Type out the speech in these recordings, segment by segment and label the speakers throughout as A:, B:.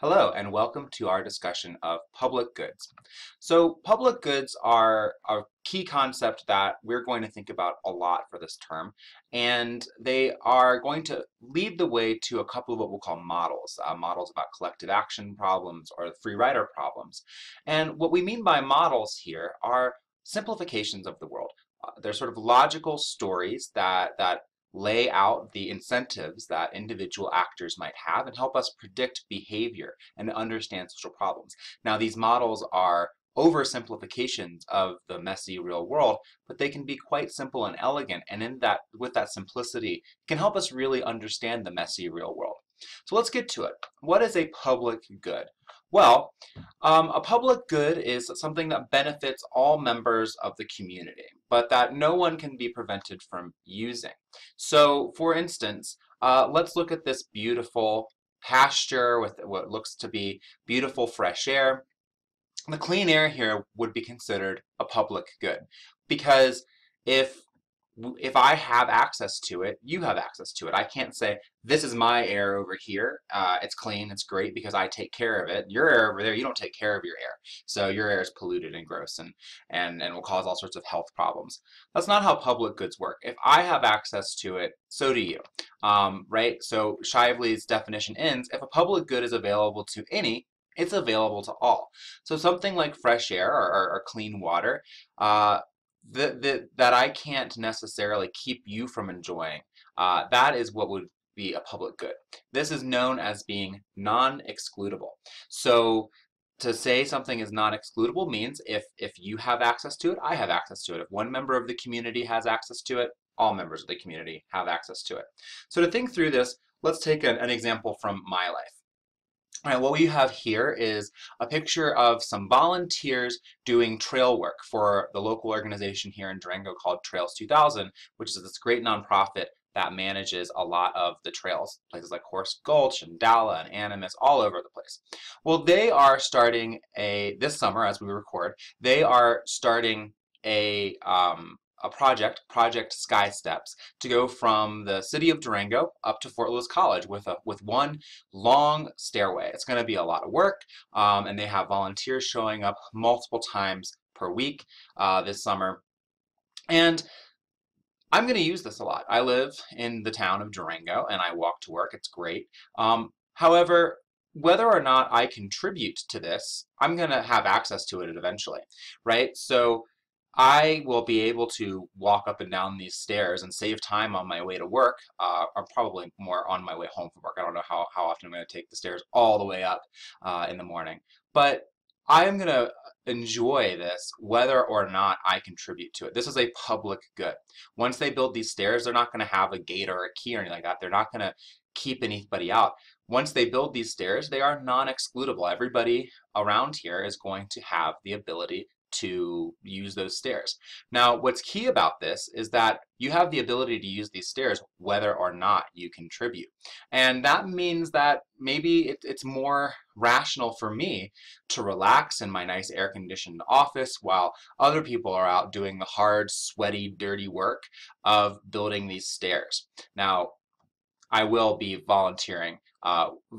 A: Hello, and welcome to our discussion of public goods. So, public goods are a key concept that we're going to think about a lot for this term, and they are going to lead the way to a couple of what we'll call models, models about collective action problems or the free rider problems. And what we mean by models here are simplifications of the world. They're sort of logical stories that lay out the incentives that individual actors might have and help us predict behavior and understand social problems. Now, these models are oversimplifications of the messy real world, but they can be quite simple and elegant, and with that simplicity, can help us really understand the messy real world. So let's get to it. What is a public good? Well, a public good is something that benefits all members of the community, but that no one can be prevented from using. So, for instance, let's look at this beautiful pasture with what looks to be beautiful fresh air. The clean air here would be considered a public good because if if I have access to it, you have access to it. I can't say, this is my air over here. It's clean, it's great because I take care of it. Your air over there, you don't take care of your air. So your air is polluted and gross and will cause all sorts of health problems. That's not how public goods work. If I have access to it, so do you. Right? So Shively's definition ends, if a public good is available to any, it's available to all. So something like fresh air or clean water, that I can't necessarily keep you from enjoying, that is what would be a public good. This is known as being non-excludable. So to say something is non-excludable means if you have access to it, I have access to it. If one member of the community has access to it, all members of the community have access to it. So to think through this, let's take an example from my life. All right, what we have here is a picture of some volunteers doing trail work for the local organization here in Durango called Trails 2000, which is this great nonprofit that manages a lot of the trails, places like Horse Gulch and Dalla and Animas, all over the place. Well, they are starting this summer, as we record, they are starting a project Sky Steps, to go from the city of Durango up to Fort Lewis College with one long stairway. It's going to be a lot of work, and they have volunteers showing up multiple times per week this summer. And I'm going to use this a lot. I live in the town of Durango, and I walk to work. It's great. However, whether or not I contribute to this, I'm going to have access to it eventually, right? So I will be able to walk up and down these stairs and save time on my way to work, or probably more on my way home from work. I don't know how often I'm going to take the stairs all the way up in the morning. But I'm going to enjoy this whether or not I contribute to it. This is a public good. Once they build these stairs, they're not going to have a gate or a key or anything like that. They're not going to keep anybody out. Once they build these stairs, they are non-excludable. Everybody around here is going to have the ability to use those stairs. Now, what's key about this is that you have the ability to use these stairs whether or not you contribute. And that means that maybe it's more rational for me to relax in my nice air-conditioned office while other people are out doing the hard, sweaty, dirty work of building these stairs. Now, I will be volunteering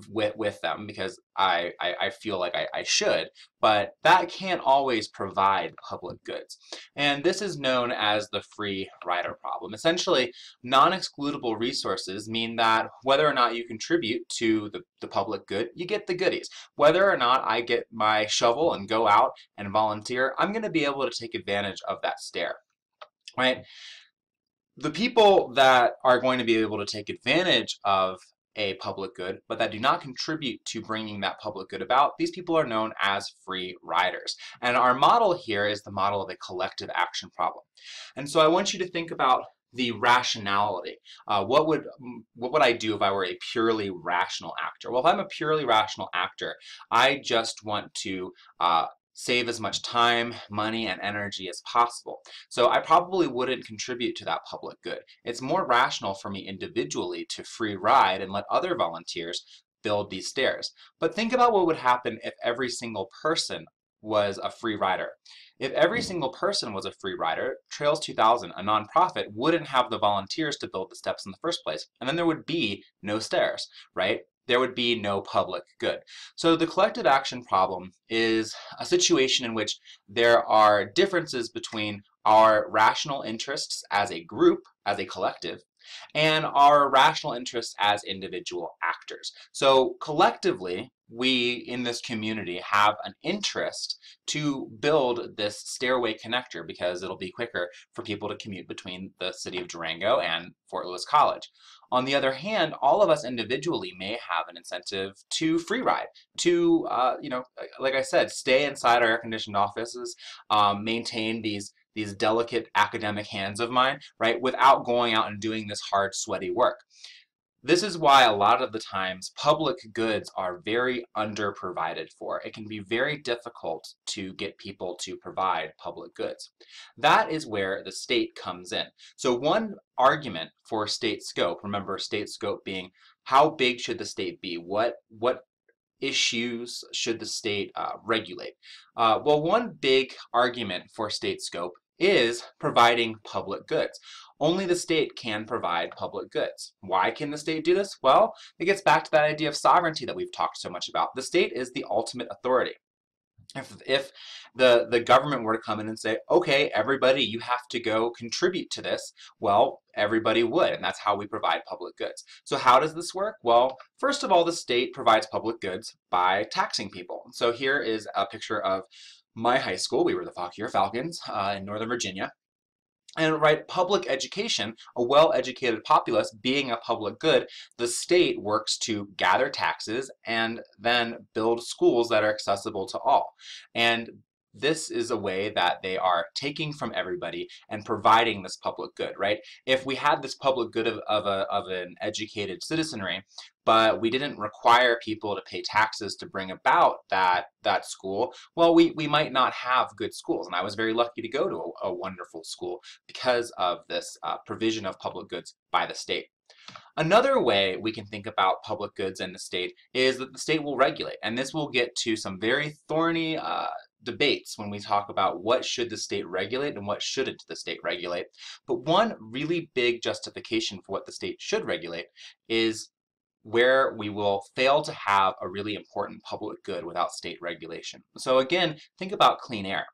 A: with them because I feel like I should, but that can't always provide public goods. And this is known as the free rider problem. Essentially, non-excludable resources mean that whether or not you contribute to the public good, you get the goodies. Whether or not I get my shovel and go out and volunteer, I'm going to be able to take advantage of that stair, right? The people that are going to be able to take advantage of a public good, but that do not contribute to bringing that public good about, these people are known as free riders. And our model here is the model of a collective action problem. And so I want you to think about the rationality. What would I do if I were a purely rational actor? Well, if I'm a purely rational actor, I just want to save as much time, money, and energy as possible. So I probably wouldn't contribute to that public good. It's more rational for me individually to free ride and let other volunteers build these stairs. But think about what would happen if every single person was a free rider. If every single person was a free rider, Trails 2000, a nonprofit, wouldn't have the volunteers to build the steps in the first place. And then there would be no stairs, right? there would be no public good. So the collective action problem is a situation in which there are differences between our rational interests as a group, as a collective, and our rational interests as individual actors. So collectively, we in this community have an interest to build this stairway connector because it'll be quicker for people to commute between the city of Durango and Fort Lewis College. On the other hand, all of us individually may have an incentive to free ride, to, like I said, stay inside our air-conditioned offices, maintain these delicate academic hands of mine, right, without going out and doing this hard, sweaty work. This is why a lot of the times public goods are very underprovided for. It can be very difficult to get people to provide public goods. That is where the state comes in. So one argument for state scope, remember state scope being how big should the state be? What issues should the state regulate? Well, one big argument for state scope is providing public goods. Only the state can provide public goods. Why can the state do this? Well, it gets back to that idea of sovereignty that we've talked so much about. The state is the ultimate authority. If the government were to come in and say, okay, everybody, you have to go contribute to this, well, everybody would, and that's how we provide public goods. So how does this work? Well, first of all, the state provides public goods by taxing people. So here is a picture of my high school. We were the Fauquier Falcons in Northern Virginia. And right, public education, a well-educated populace being a public good, the state works to gather taxes and then build schools that are accessible to all. And this is a way that they are taking from everybody and providing this public good, right? If we had this public good of an educated citizenry, but we didn't require people to pay taxes to bring about that school, well, we might not have good schools. And I was very lucky to go to a wonderful school because of this provision of public goods by the state. Another way we can think about public goods in the state is that the state will regulate, and this will get to some very thorny debates when we talk about what should the state regulate and what shouldn't the state regulate. But one really big justification for what the state should regulate is where we will fail to have a really important public good without state regulation. So again, think about clean air.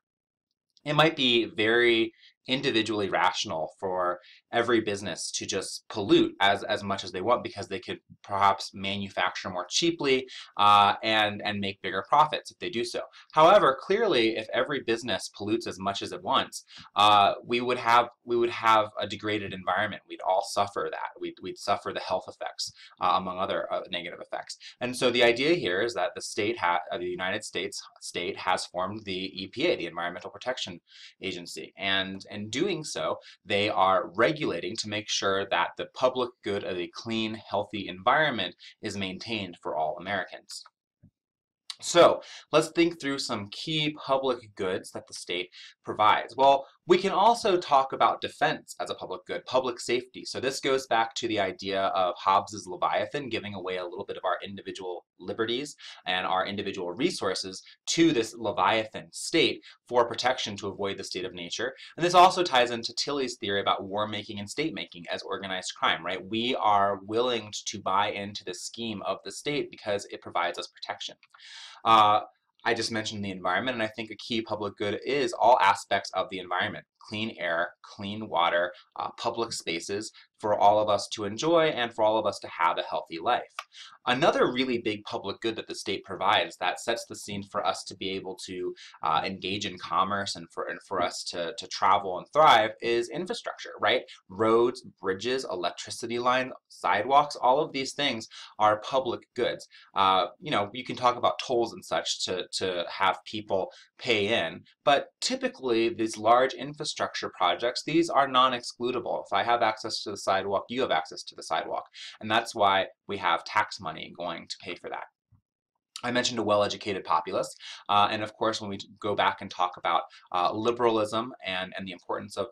A: It might be very individually rational for every business to just pollute as much as they want because they could perhaps manufacture more cheaply and make bigger profits if they do so. However, clearly, if every business pollutes as much as it wants, we would have a degraded environment. We'd all suffer that. We'd suffer the health effects among other negative effects. And so the idea here is that the United States state has formed the EPA, the Environmental Protection Agency, and in doing so, they are regulating to make sure that the public good of a clean, healthy environment is maintained for all Americans. So let's think through some key public goods that the state provides. Well, we can also talk about defense as a public good, public safety. So this goes back to the idea of Hobbes's Leviathan, giving away a little bit of our individual liberties and our individual resources to this Leviathan state for protection to avoid the state of nature. And this also ties into Tilley's theory about war making and state making as organized crime, right? We are willing to buy into the scheme of the state because it provides us protection. I just mentioned the environment, and I think a key public good is all aspects of the environment. Clean air, clean water, public spaces for all of us to enjoy and for all of us to have a healthy life. Another really big public good that the state provides that sets the scene for us to be able to engage in commerce and for us to travel and thrive is infrastructure, right? Roads, bridges, electricity lines, sidewalks, all of these things are public goods. You can talk about tolls and such to have people pay in, but typically these large infrastructure projects, these are non-excludable. If I have access to the sidewalk, you have access to the sidewalk, and that's why we have tax money going to pay for that. I mentioned a well-educated populace, and of course when we go back and talk about liberalism and the importance of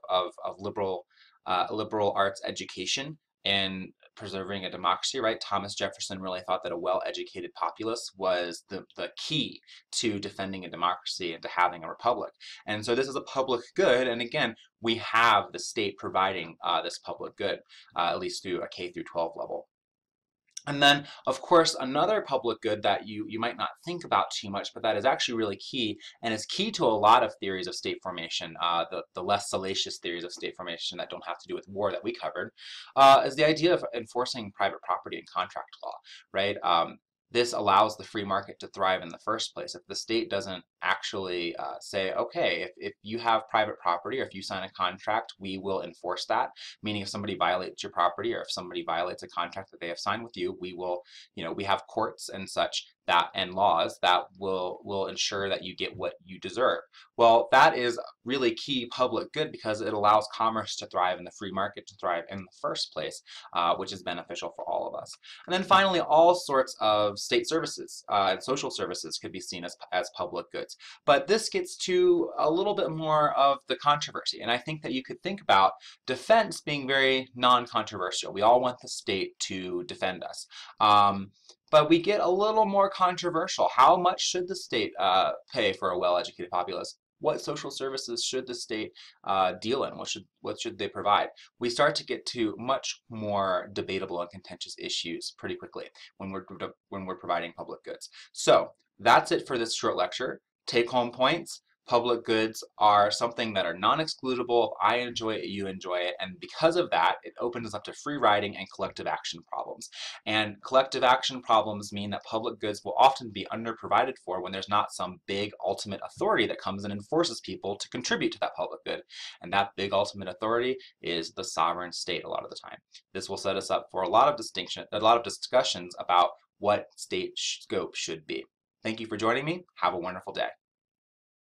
A: liberal arts education in preserving a democracy, right? Thomas Jefferson really thought that a well-educated populace was the key to defending a democracy and to having a republic. And so this is a public good, and again, we have the state providing this public good, at least through a K through 12 level. And then, of course, another public good that you might not think about too much, but that is actually really key, and is key to a lot of theories of state formation, the less salacious theories of state formation that don't have to do with war that we covered, is the idea of enforcing private property and contract law, right? This allows the free market to thrive in the first place. If the state doesn't actually say, okay, if you have private property or if you sign a contract, we will enforce that. Meaning if somebody violates your property or if somebody violates a contract that they have signed with you, we will, we have courts and such that and laws that will ensure that you get what you deserve. Well, that is really key public good because it allows commerce to thrive and the free market to thrive in the first place, which is beneficial for all of us. And then finally, all sorts of state services and social services could be seen as public goods. But this gets to a little bit more of the controversy. And I think that you could think about defense being very non-controversial. We all want the state to defend us. But we get a little more controversial. How much should the state pay for a well-educated populace? What social services should the state deal in? What should they provide? We start to get to much more debatable and contentious issues pretty quickly when we're providing public goods. So that's it for this short lecture. Take-home points. Public goods are something that are non-excludable. If I enjoy it, you enjoy it. And because of that, it opens us up to free riding and collective action problems. And collective action problems mean that public goods will often be underprovided for when there's not some big ultimate authority that comes and enforces people to contribute to that public good. And that big ultimate authority is the sovereign state a lot of the time. This will set us up for a lot of discussions about what state scope should be. Thank you for joining me. Have a wonderful day.